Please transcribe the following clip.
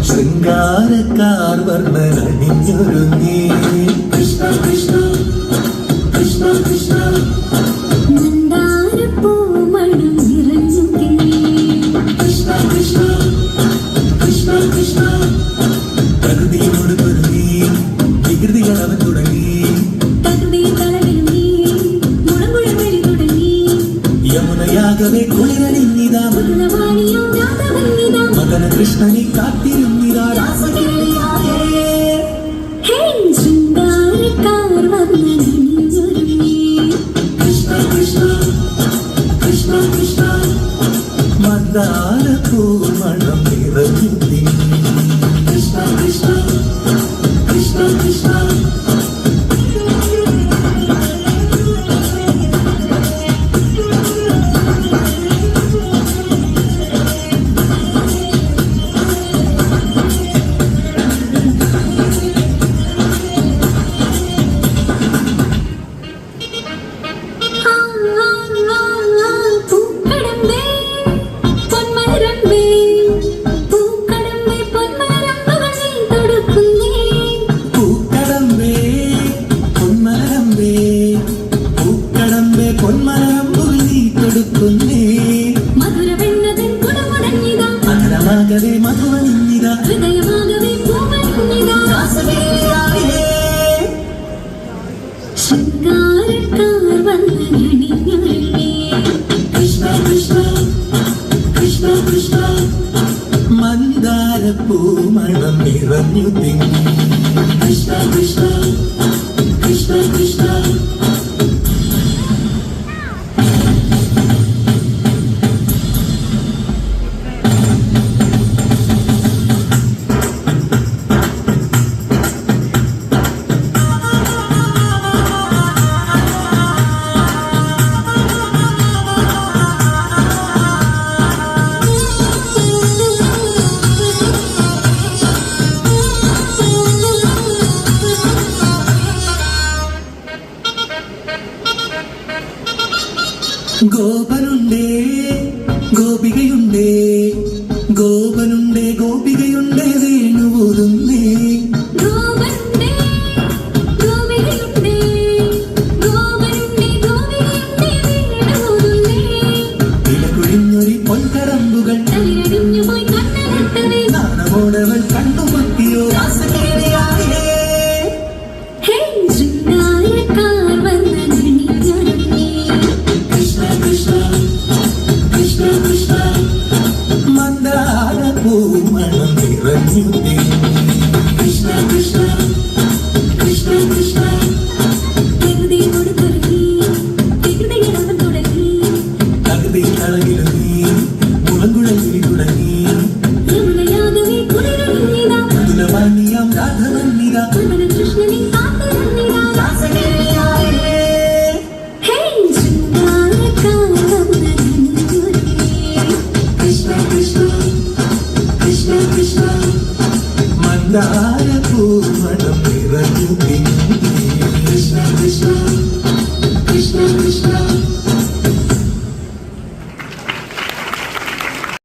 ശൃംഗാരക്കാർ വർണ്ണനണിഞ്ഞൊരുങ്ങി കൃഷ്ണ കൃഷ്ണ കൃഷ്ണ കൃഷ്ണ മന്ദാരപ്പൂമണം നിറഞ്ഞു കൃഷ്ണ കൃഷ്ണ കൃഷ്ണ കൃഷ്ണ പ്രകൃതിയോട് പൊരുങ്ങി വികൃതികൾ അവൻ തുടങ്ങി യമുനയാകവേ കുളിരണിഞ്ഞിതാ മകന കൃഷ്ണനെ കാത്തിരുന്നിതാ കൃഷ്ണ കൃഷ്ണ കൃഷ്ണ കൃഷ്ണ മന്ദാരപ്പൂമണം നിറഞ്ഞു കൃഷ്ണ കൃഷ്ണ കൃഷ്ണ കൃഷ്ണ മധുരമാകവേ മധുവനിന്നിതാ ഹൃദയമാകവേ പൂവനിന്നിതാ ശൃംഗാരക്കാർ വന്നണിഞ്ഞൊരുങ്ങി കൃഷ്ണ കൃഷ്ണ കൃഷ്ണ കൃഷ്ണ മന്ദാരപ്പൂമണം നിറഞ്ഞു തിങ്ങി കൃഷ്ണ കൃഷ്ണ കൃഷ്ണ കൃഷ്ണ ഗോപനുണ്ടേ ഗോപികയുണ്ടേ ഗോപനുണ്ടേ ഗോപികയുണ്ടേ വേണുപോതുന്നേ ഇലകുഴിഞ്ഞൊരി പൊൻകടമ്പുകൾ നാണമോടവൾ കണ്ണുപൊട്ടിയോ മന്ദാരപ്പൂമണം നിറഞ്ഞു കൃഷ്ണ കൃഷ്ണ കൃഷ്ണ കൃഷ്ണ തകൃതി കളകിലൊങ്ങി മുളങ്കുഴലിൽ തുടങ്ങി മധുരവാണിയാം രാധവന്നിത കൃഷ്ണനെ കൃഷ്ണ കൃഷ്ണ കൃഷ്ണ കൃഷ്ണ മന്ദാര